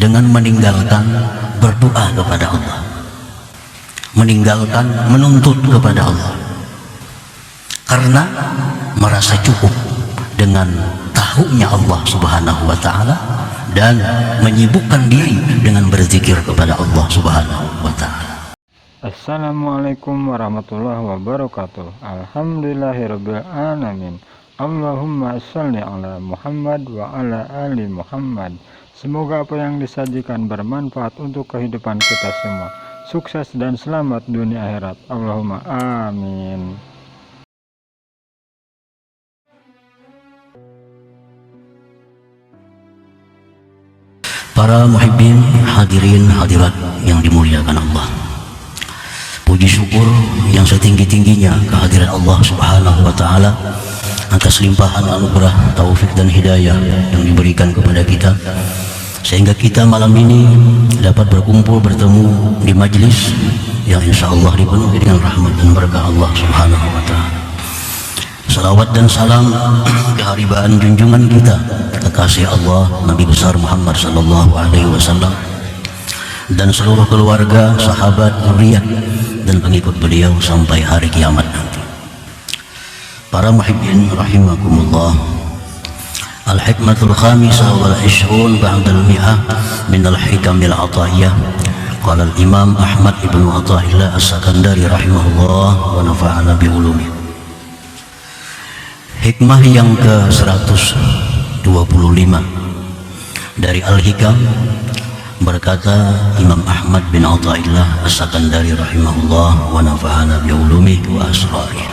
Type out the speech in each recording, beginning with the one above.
dengan meninggalkan berdoa kepada Allah, meninggalkan menuntut kepada Allah, karena merasa cukup dengan tahunya Allah Subhanahu wa Ta'ala dan menyibukkan diri dengan berzikir kepada Allah Subhanahu wa Ta'ala. Assalamualaikum warahmatullahi wabarakatuh. Alhamdulillahirabbil alamin. Allahumma shalli ala Muhammad wa ala ali Muhammad. Semoga apa yang disajikan bermanfaat untuk kehidupan kita semua. Sukses dan selamat dunia akhirat. Allahumma amin. Para muhibbin, hadirin hadirat yang dimuliakan Allah, puji syukur yang setinggi-tingginya kehadiran Allah Subhanahu wa Ta'ala atas limpahan anugerah, taufik dan hidayah yang diberikan kepada kita, sehingga kita malam ini dapat berkumpul bertemu di majlis yang insya Allah dipenuhi dengan rahmat dan berkah Allah Subhanahu wa Ta'ala. Salawat dan salam keharibaan junjungan kita, kekasih Allah Nabi besar Muhammad sallallahu alaihi wasallam, dan seluruh keluarga, sahabat, zuriat dan pengikut beliau sampai hari kiamat nanti. Para muhibbin rahimakumullah, al-hikmatul khamisah wal 20 ba'dal mi'ah min al-hikamil ataiyah. Qala al-imam Ahmad ibn Athaillah as-Sakandari rahimahullah wa nafa'ana bi ulumi. Hikmah yang ke-125 dari Al-Hikam, berkata Imam Ahmad bin Athaillah as-Sakandari rahimahullah wa nafa'ana bi ulumi wa asrarih.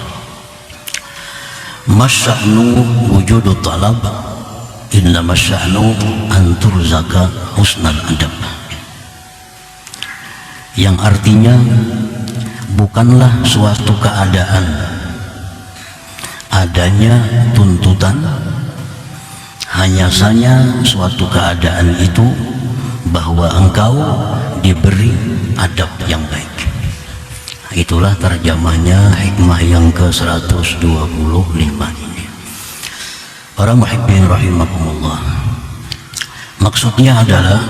Masya'nu wujudut talab, inna masya'nu an turzaka husnal adab. Yang artinya, bukanlah suatu keadaan adanya tuntutan, hanya saja suatu keadaan itu bahwa engkau diberi adab yang baik. Itulah terjemahnya hikmah yang ke-125 ini. Para muhibbin rahimakumullah, maksudnya adalah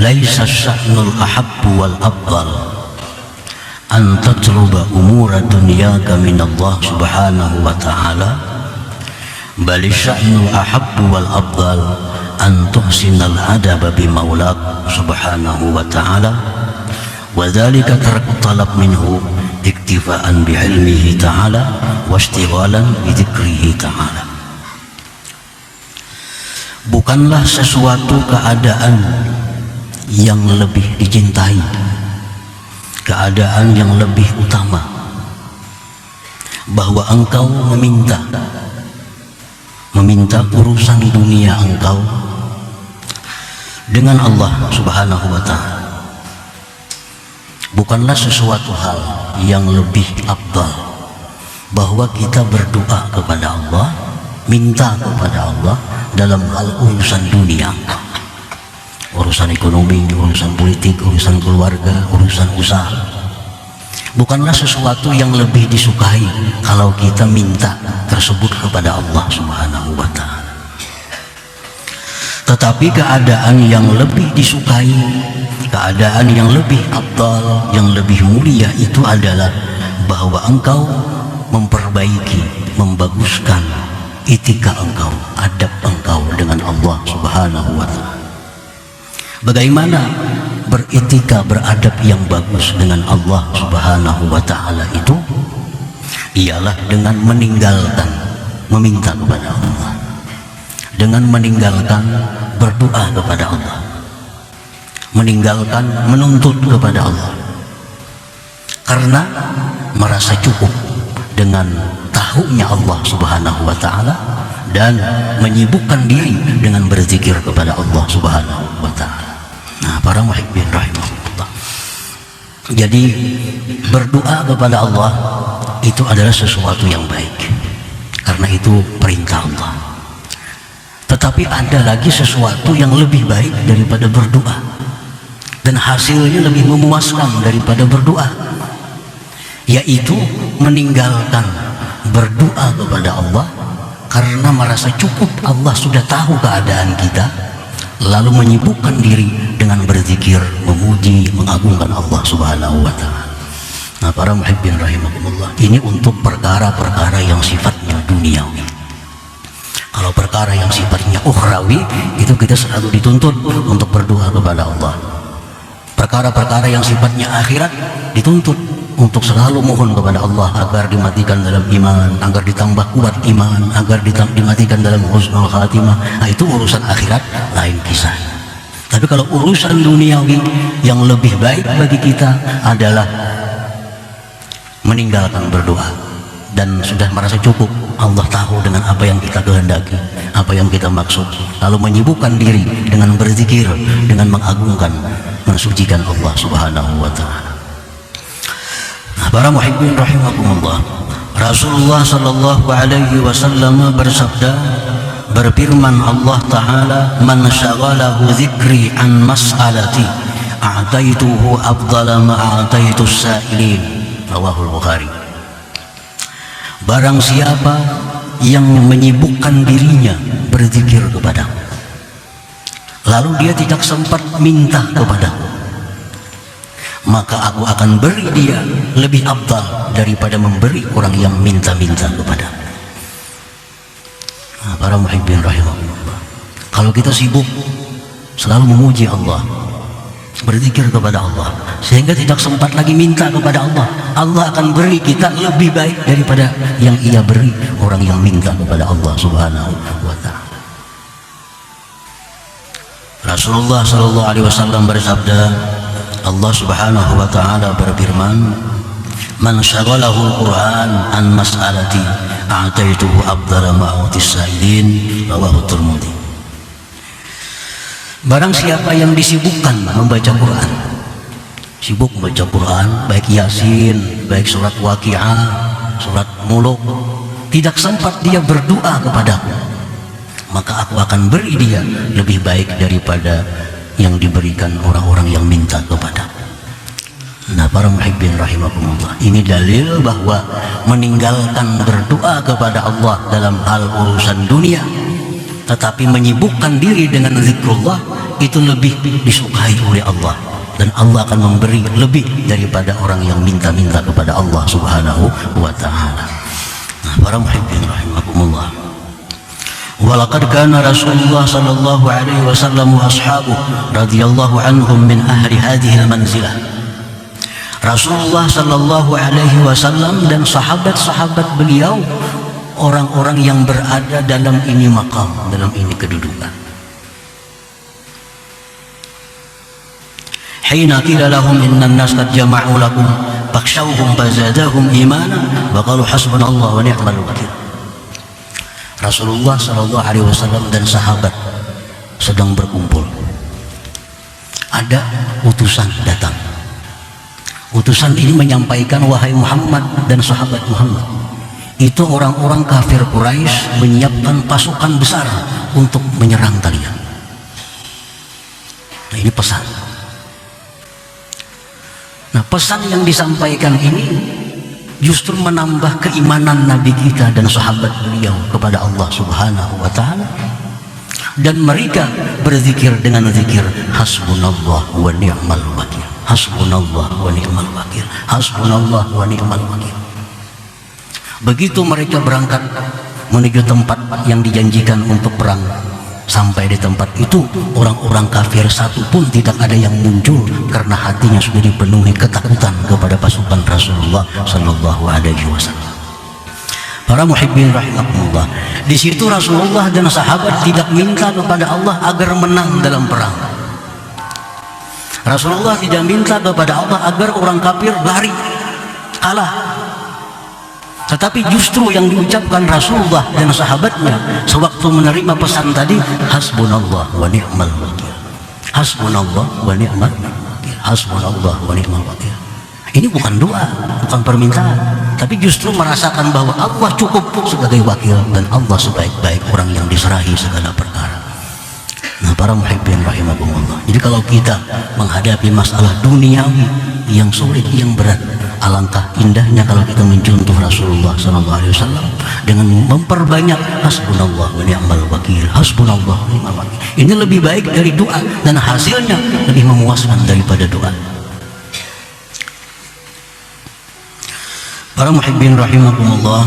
laisa sya'nul ahabbu wal afdal an tatluba umura dunyaka min Allah Subhanahu wa Ta'ala, bal sya'nul ahabbu wal afdal an tuhsinal adaba bi maulak Subhanahu wa Ta'ala, wa dzalika tarku talab minhu iktifaan bi ilmihi ta'ala wa ishtighalan bi dzikrihi ta'ala. Bukanlah sesuatu keadaan yang lebih dicintai, keadaan yang lebih utama, bahwa engkau meminta urusan dunia engkau dengan Allah Subhanahu wa Ta'ala. Bukanlah sesuatu hal yang lebih afdal bahwa kita berdoa kepada Allah, minta kepada Allah dalam hal urusan dunia, urusan ekonomi, urusan politik, urusan keluarga, urusan usaha. Bukanlah sesuatu yang lebih disukai kalau kita minta tersebut kepada Allah Subhanahu wa Ta'ala. Tetapi keadaan yang lebih disukai, keadaan yang lebih afdal, yang lebih mulia itu adalah bahwa engkau memperbaiki, membaguskan etika engkau, adab engkau dengan Allah Subhanahu wa Ta'ala. Bagaimana beretika, beradab yang bagus dengan Allah Subhanahu wa Ta'ala itu? Ialah dengan meninggalkan meminta kepada Allah, dengan meninggalkan berdoa kepada Allah, meninggalkan menuntut kepada Allah, karena merasa cukup dengan tahunya Allah Subhanahu wa Ta'ala dan menyibukkan diri dengan berzikir kepada Allah Subhanahu wa Ta'ala. Nah, para muhibbin rahimahullah, jadi berdoa kepada Allah itu adalah sesuatu yang baik, karena itu perintah Allah. Tetapi ada lagi sesuatu yang lebih baik daripada berdoa, dan hasilnya lebih memuaskan daripada berdoa, yaitu meninggalkan berdoa kepada Allah karena merasa cukup Allah sudah tahu keadaan kita, lalu menyibukkan diri dengan berzikir, memuji, mengagungkan Allah Subhanahu wa Ta'ala. Nah, para muhibbin rahimakumullah, ini untuk perkara-perkara yang sifatnya duniawi. Kalau perkara yang sifatnya ukhrawi, itu kita selalu dituntut untuk berdoa kepada Allah. Perkara-perkara yang sifatnya akhirat dituntut untuk selalu mohon kepada Allah agar dimatikan dalam iman, agar ditambah kuat iman, agar dimatikan dalam husnul khatimah. Nah, itu urusan akhirat lain kisah. Tapi kalau urusan duniawi, yang lebih baik bagi kita adalah meninggalkan berdoa dan sudah merasa cukup. Allah tahu dengan apa yang kita kehendaki, apa yang kita maksud, lalu menyibukkan diri dengan berzikir, dengan mengagungkan, mensucikan Allah Subhanahu wa Ta'ala. Nah, para muhibbin rahimakumullah, Rasulullah sallallahu alaihi wasallam bersabda, berfirman Allah Ta'ala, man syaghalahu dzikri an mas'alati a'taituhu afdala ma a'taitus sa'ilin. Rawahul Bukhari. Barang siapa yang menyibukkan dirinya berzikir kepadaku, lalu dia tidak sempat minta kepadaku, maka aku akan beri dia lebih afdal daripada memberi orang yang minta-minta kepadaku. Nah, para muhibbin rahimahullah, kalau kita sibuk selalu memuji Allah, berzikir kepada Allah, sehingga tidak sempat lagi minta kepada Allah, Allah akan beri kita lebih baik daripada yang ia beri orang yang minta kepada Allah Subhanahu wa Ta'ala. Rasulullah sallallahu alaihi wasallam bersabda, Allah Subhanahu wa Ta'ala berfirman, man syaghalahu al-Qur'an an mas'alati a'taituhu afdala ma utis sa'ilin. Rawahu Tirmidzi. Barang siapa yang disibukkan membaca Quran, sibuk membaca Quran, baik Yasin, baik surat Waqiah, surat Muluk, tidak sempat dia berdoa kepadaku, maka aku akan beri dia lebih baik daripada yang diberikan orang-orang yang minta kepadaku. Nah, para muhibbin rahimakumullah, ini dalil bahwa meninggalkan berdoa kepada Allah dalam hal urusan dunia, tetapi menyibukkan diri dengan zikrullah, itu lebih disukai oleh Allah, dan Allah akan memberi lebih daripada orang yang minta-minta kepada Allah Subhanahu wa Ta'ala. Nah, para muhibbin rahimakumullah, walaqad kana Rasulullah sallallahu alaihi wasallam wa ashabuhu radhiyallahu anhum min ahli hadhihi al-manzilah. Rasulullah sallallahu alaihi wasallam dan sahabat-sahabat beliau orang-orang yang berada dalam ini maqam, dalam ini kedudukan. Hina qila lahum innan nas qad jama'u lakum fakhshawhum fazadahum imana wa qalu hasbunallahu wa ni'mal wakil. Rasulullah sallallahu alaihi wasallam dan sahabat sedang berkumpul. Ada utusan datang. Utusan ini menyampaikan, wahai Muhammad dan sahabat Muhammad, itu orang-orang kafir Quraisy menyiapkan pasukan besar untuk menyerang kalian. Nah, ini pesan. Nah, pesan yang disampaikan ini justru menambah keimanan Nabi kita dan sahabat beliau kepada Allah Subhanahu wa Ta'ala, dan mereka berzikir dengan zikir hasbunallah wa ni'mal wakil, hasbunallah wa ni'mal wakil, hasbunallah wa ni'mal wakil. Begitu mereka berangkat menuju tempat yang dijanjikan untuk perang, sampai di tempat itu orang-orang kafir satu pun tidak ada yang muncul, karena hatinya sudah dipenuhi ketakutan kepada pasukan Rasulullah sallallahu alaihi wasallam. Para muhibbin rahimakumullah, di situ Rasulullah dan sahabat tidak minta kepada Allah agar menang dalam perang. Rasulullah tidak minta kepada Allah agar orang kafir lari, kalah. Tetapi justru yang diucapkan Rasulullah dan sahabatnya sewaktu menerima pesan tadi, hasbunallah wa ni'mal wakil, hasbunallah wa ni'mal wakil, hasbunallah wa ni'mal wakil. Ini bukan doa, bukan permintaan, tapi justru merasakan bahwa Allah cukup sebagai wakil dan Allah sebaik-baik orang yang diserahi segala perkara. Nah, para muhibbin rahimakumullah, jadi kalau kita menghadapi masalah duniawi yang sulit, yang berat, Alangkah indahnya kalau kita mencontoh Rasulullah SAW dengan memperbanyak hasbunallah wa ni'mal wakil, hasbunallah wa ni'mal wakil. Ini lebih baik dari doa dan hasilnya lebih memuaskan daripada doa. Para muhibbin rahimakumullah,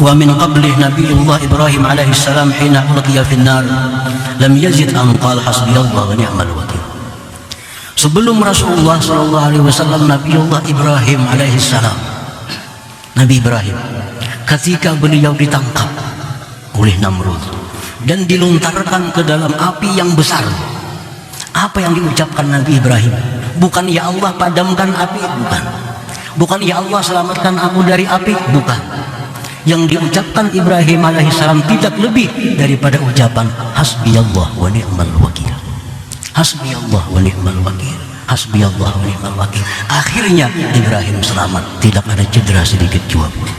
wa min qablih Nabiullah Ibrahim alaihi salam hina ulqiya fin nar lam yazid an qala hasbiyallah wa ni'mal wakil. Sebelum Rasulullah SAW, Nabiullah Ibrahim alaihissalam, Nabi Ibrahim, ketika beliau ditangkap oleh Namrud dan dilontarkan ke dalam api yang besar, apa yang diucapkan Nabi Ibrahim? Bukan ya Allah padamkan api, bukan. Bukan ya Allah selamatkan aku dari api, bukan. Yang diucapkan Ibrahim alaihissalam tidak lebih daripada ucapan hasbiyallah wa ni'mal wakil. Hasbiyallah wa ni'mal wakil, hasbiyallah wa ni'mal wakil. Akhirnya Ibrahim selamat, tidak ada cedera sedikit jua pun.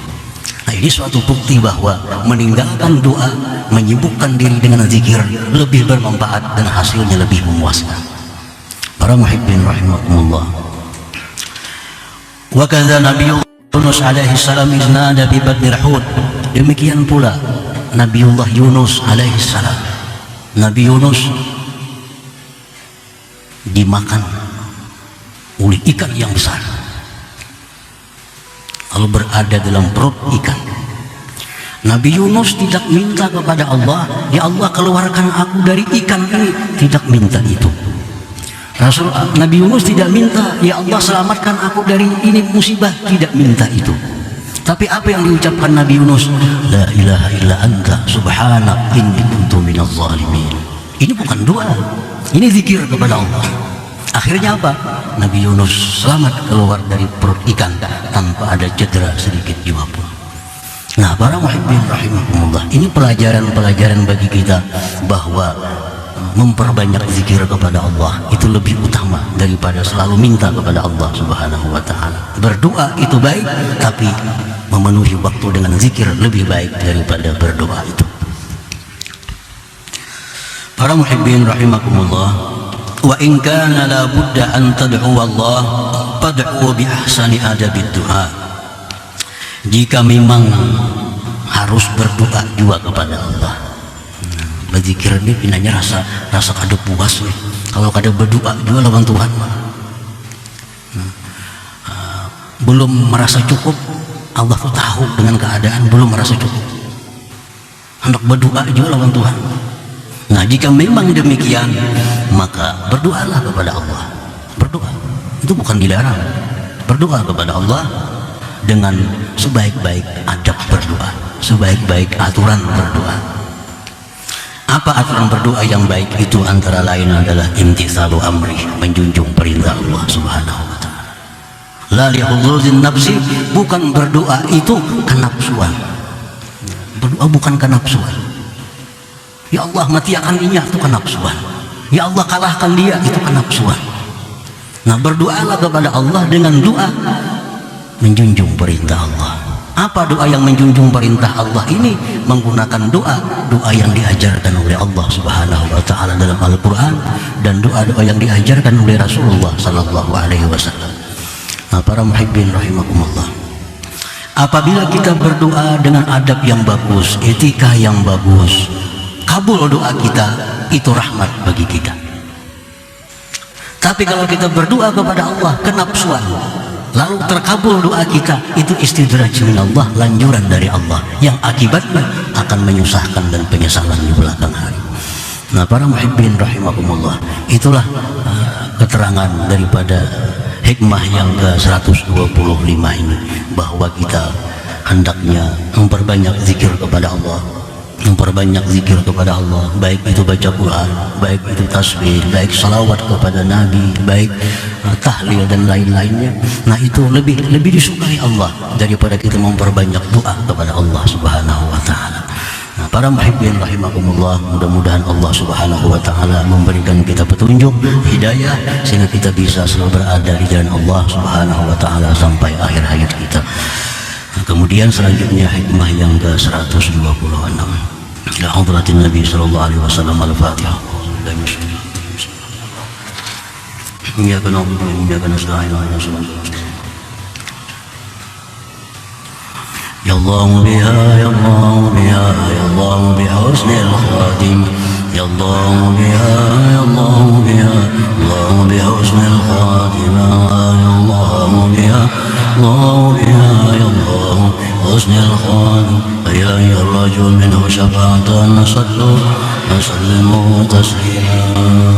Nah, ini suatu bukti bahwa meninggalkan doa, menyibukkan diri dengan zikir lebih bermanfaat dan hasilnya lebih memuaskan. Para muhibbin rahimakumullah. Wa kadza Nabiullah Yunus alaihi salam iznada bi badnil hud. Demikian pula Nabiullah Yunus alaihi salam. Nabi Yunus dimakan oleh ikan yang besar, lalu berada dalam perut ikan. Nabi Yunus tidak minta kepada Allah, ya Allah keluarkan aku dari ikan ini, tidak minta itu. Nabi Yunus tidak minta, ya Allah selamatkan aku dari ini musibah, tidak minta itu. Tapi apa yang diucapkan Nabi Yunus? La ilaha illa anta subhanak inni kuntu minadz zalimin. Ini bukan doa, ini zikir kepada Allah. Akhirnya apa? Nabi Yunus selamat keluar dari perut ikan tanpa ada cedera sedikit juga pun. Nah, para muhibbin rahimahumullah, ini pelajaran-pelajaran bagi kita bahwa memperbanyak zikir kepada Allah itu lebih utama daripada selalu minta kepada Allah Subhanahu wa taala. Berdoa itu baik, tapi memenuhi waktu dengan zikir lebih baik daripada berdoa itu. Para muhibbin rahimakumullah, wa in kana la budda an tad'u Allah fad'u bi ahsani adabid du'a. Jika memang harus berdoa juga kepada Allah, berzikir ini pinanya rasa kada puas nih. Kalau kada berdoa juga lawan Tuhan belum merasa cukup. Allah tuh tahu dengan keadaan belum merasa cukup, hendak berdoa juga lawan Tuhan. Nah, jika memang demikian, maka berdoalah kepada Allah. Berdoa itu bukan dilarang. Berdoa kepada Allah dengan sebaik-baik adab berdoa, sebaik-baik aturan berdoa. Apa aturan berdoa yang baik itu? Antara lain adalah imtitsalu amri, menjunjung perintah Allah Subhanahu wa taala. La lihudzuzin nafsi, bukan berdoa itu kenapsuan. Berdoa bukan kenapsuan. Ya Allah matiakan dia, itu kenapsuan. Ya Allah kalahkan dia, itu kenapsuan. Nah, berdoalah kepada Allah dengan doa menjunjung perintah Allah. Apa doa yang menjunjung perintah Allah ini? Menggunakan doa yang diajarkan oleh Allah Subhanahu wa taala dalam Al-Qur'an dan doa-doa yang diajarkan oleh Rasulullah sallallahu alaihi wasallam. Nah, para muhibbin rahimakumullah, apabila kita berdoa dengan adab yang bagus, etika yang bagus, kabul doa kita, itu rahmat bagi kita. Tapi kalau kita berdoa kepada Allah kenapsuan, lalu terkabul doa kita, itu istidraj min Allah, lanjuran dari Allah yang akibatnya akan menyusahkan dan penyesalan di belakang hari. Nah, para muhibbin rahimakumullah, itulah keterangan daripada hikmah yang ke-125 ini, bahwa kita hendaknya memperbanyak zikir kepada Allah, memperbanyak zikir kepada Allah, baik itu baca Quran, baik itu tasbih, baik salawat kepada Nabi, baik tahlil dan lain-lainnya. Nah, itu lebih disukai Allah daripada kita memperbanyak doa kepada Allah Subhanahu wa taala. Nah, para muhibbin rahimakumullah, mudah-mudahan Allah Subhanahu wa taala memberikan kita petunjuk, hidayah, sehingga kita bisa selalu berada di jalan Allah Subhanahu wa taala sampai akhir hayat kita. Nah, kemudian selanjutnya hikmah yang ke-126 ila hadratin Nabi sallallahu alaihi wasallam. Al-Fatihah. Iyyaka na'budu wa iyyaka nasta'in. يا الله بها يا الله بها يا الله بحسن الخاتمة يا الله بها يا الله بها الله بحسن الخاتمة يا الله بها الله بها يا الله حسن الخاتمة يا أيها الرجل منه شفاعة صلوا وسلموا تسليما